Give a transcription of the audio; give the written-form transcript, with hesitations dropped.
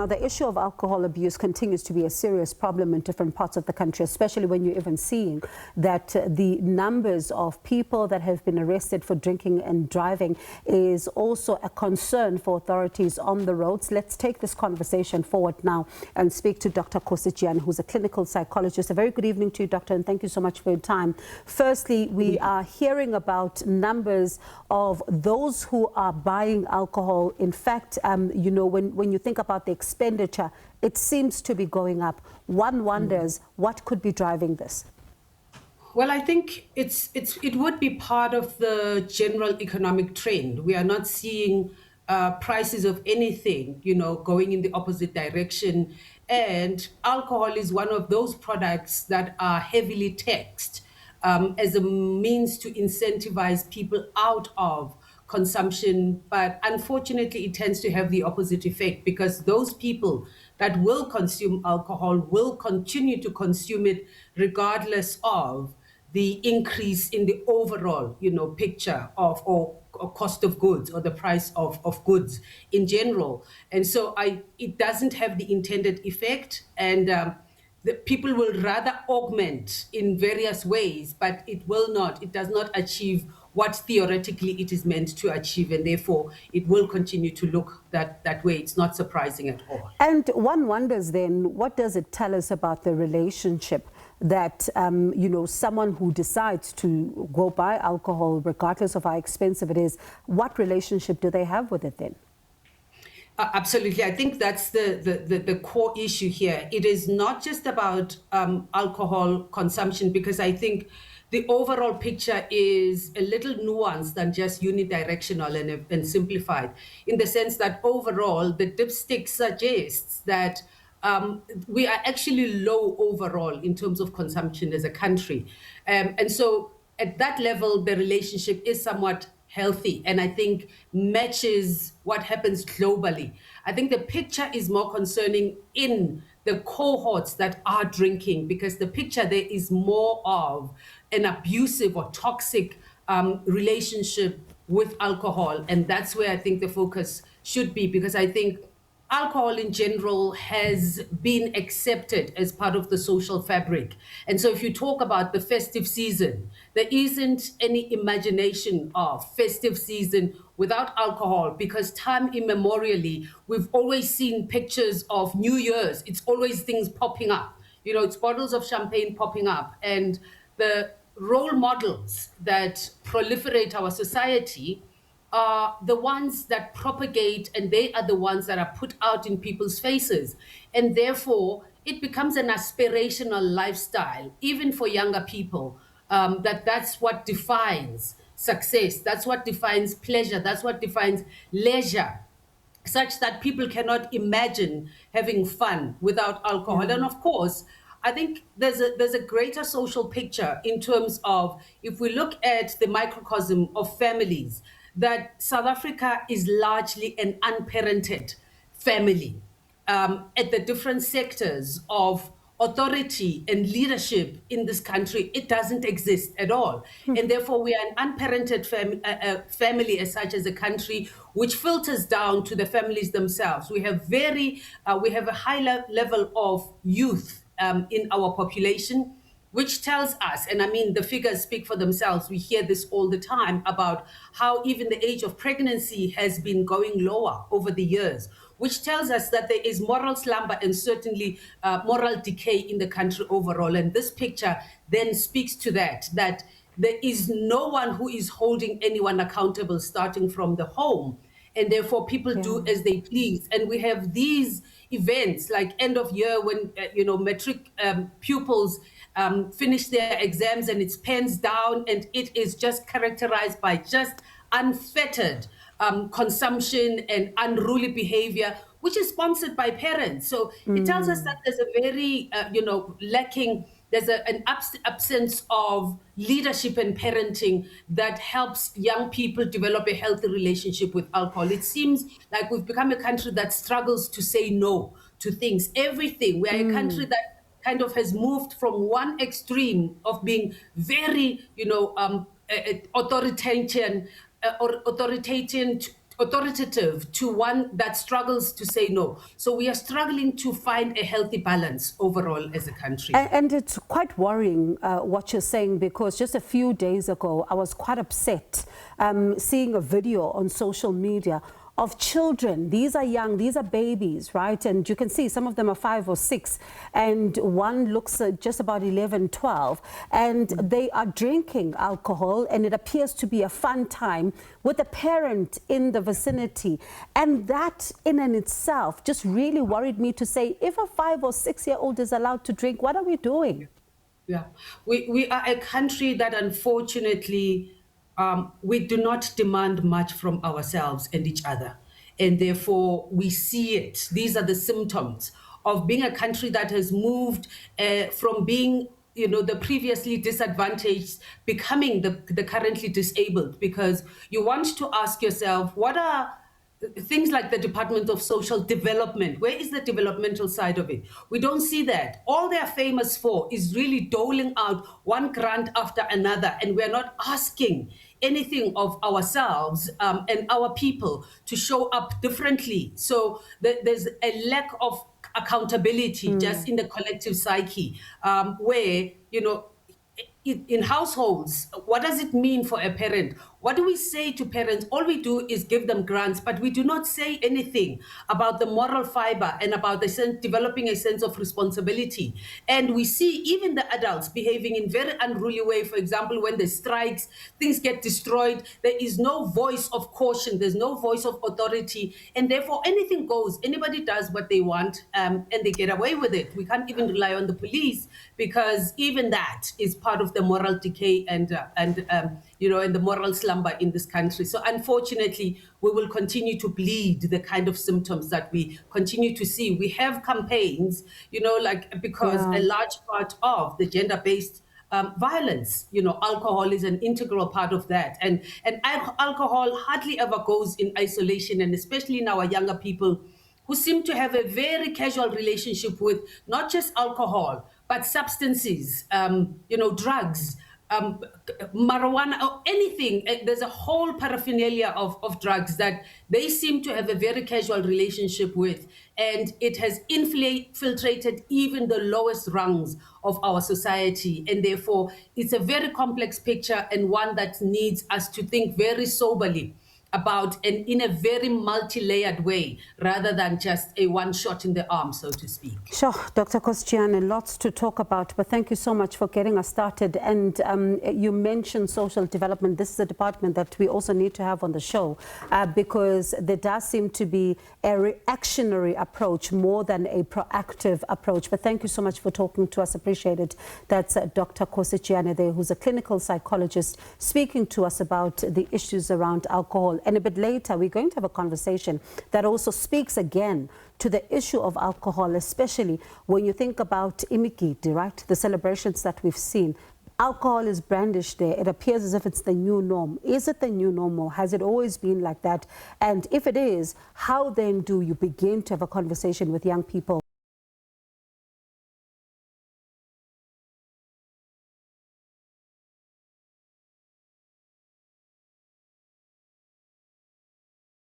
Now, the issue of alcohol abuse continues to be a serious problem in different parts of the country, especially when you're even seeing that the numbers of people that have been arrested for drinking and driving is also a concern for authorities on the roads. Let's take this conversation forward now and speak to Dr Khosi Jiyane, who's a clinical psychologist. A very good evening to you, doctor, and thank you so much for your time. Firstly, we are hearing about numbers of those who are buying alcohol. In fact, when you think about the expenditure, it seems to be going up. One wonders what could be driving this. Well, I think it would be part of the general economic trend. We are not seeing prices of anything, going in the opposite direction. And alcohol is one of those products that are heavily taxed as a means to incentivize people out of consumption. But unfortunately, it tends to have the opposite effect, because those people that will consume alcohol will continue to consume it regardless of the increase in the overall, picture of or cost of goods, or the price of goods in general. And so it doesn't have the intended effect, and the people will rather augment in various ways, but it does not achieve what theoretically it is meant to achieve, and therefore it will continue to look that way. It's not surprising at all. And one wonders then, what does it tell us about the relationship that, someone who decides to go buy alcohol, regardless of how expensive it is, what relationship do they have with it then? Absolutely. I think that's the core issue here. It is not just about alcohol consumption, because I think the overall picture is a little nuanced than just unidirectional and simplified, in the sense that overall the dipstick suggests that we are actually low overall in terms of consumption as a country. And so at that level, the relationship is somewhat healthy, and I think matches what happens globally. I think the picture is more concerning in the cohorts that are drinking, because the picture there is more of an abusive or toxic relationship with alcohol. And that's where I think the focus should be, because I think alcohol in general has been accepted as part of the social fabric. And so if you talk about the festive season, there isn't any imagination of festive season without alcohol, because time immemorially, we've always seen pictures of New Year's. It's always things popping up. It's bottles of champagne popping up. And the role models that proliferate our society are the ones that propagate, and they are the ones that are put out in people's faces. And therefore, it becomes an aspirational lifestyle, even for younger people, that's what defines success, that's what defines pleasure, that's what defines leisure, such that people cannot imagine having fun without alcohol. And of course, I think there's a greater social picture in terms of, if we look at the microcosm of families, that South Africa is largely an unparented family. At the different sectors of authority and leadership in this country, it doesn't exist at all. And therefore, we are an unparented family as such, as a country, which filters down to the families themselves. We have a high level of youth in our population, which tells us, and I mean, the figures speak for themselves. We hear this all the time about how even the age of pregnancy has been going lower over the years, which tells us that there is moral slumber and certainly moral decay in the country overall. And this picture then speaks to that there is no one who is holding anyone accountable, starting from the home. And therefore, people do as they please. And we have these events like end of year, when matric pupils finish their exams, and it's pens down, and it is just characterized by just unfettered consumption and unruly behavior, which is sponsored by parents. So it tells us that there's a very lacking. There's an absence of leadership and parenting that helps young people develop a healthy relationship with alcohol. It seems like we've become a country that struggles to say no to things, everything. We are a country that kind of has moved from one extreme of being very, authoritarian authoritative to one that struggles to say no. So we are struggling to find a healthy balance overall as a country. And it's quite worrying what you're saying, because just a few days ago, I was quite upset seeing a video on social media of children. These are young, these are babies, right? And you can see some of them are 5 or 6, and one looks just about 11, 12, and they are drinking alcohol, and it appears to be a fun time with a parent in the vicinity. And that in and itself just really worried me to say, if a 5 or 6-year-old is allowed to drink, what are we doing? Yeah, we are a country that unfortunately we do not demand much from ourselves and each other. And therefore, we see it. These are the symptoms of being a country that has moved from being, you know, the previously disadvantaged, becoming the currently disabled, because you want to ask yourself, what are things like the Department of Social Development? Where is the developmental side of it? We don't see that. All they're famous for is really doling out one grant after another, and we're not asking anything of ourselves and our people to show up differently. So there's a lack of accountability just in the collective psyche, where, you know, in households, what does it mean for a parent? What do we say to parents? All we do is give them grants, but we do not say anything about the moral fiber and about developing a sense of responsibility. And we see even the adults behaving in very unruly way. For example, when there's strikes, things get destroyed. There is no voice of caution. There's no voice of authority. And therefore, anything goes. Anybody does what they want, and they get away with it. We can't even rely on the police, because even that is part of the moral decay and you know, and the moral slumber in this country. So unfortunately, we will continue to bleed the kind of symptoms that we continue to see. We have campaigns, you know, like, because a large part of the gender-based violence, you know, alcohol is an integral part of that. And alcohol hardly ever goes in isolation, and especially in our younger people, who seem to have a very casual relationship with not just alcohol, but substances, you know, drugs, marijuana, or anything. There's a whole paraphernalia of drugs that they seem to have a very casual relationship with. And it has infiltrated even the lowest rungs of our society. And therefore, it's a very complex picture, and one that needs us to think very soberly about, and in a very multi-layered way, rather than just a one shot in the arm, so to speak. Sure, Dr. Khosi Jiyane, lots to talk about, but thank you so much for getting us started. And you mentioned social development. This is a department that we also need to have on the show, because there does seem to be a reactionary approach more than a proactive approach. But thank you so much for talking to us. Appreciate it. That's Dr. Khosi Jiyane there, who's a clinical psychologist, speaking to us about the issues around alcohol. And a bit later, we're going to have a conversation that also speaks again to the issue of alcohol, especially when you think about imigidi, right? The celebrations that we've seen. Alcohol is brandished there. It appears as if it's the new norm. Is it the new normal? Has it always been like that? And if it is, how then do you begin to have a conversation with young people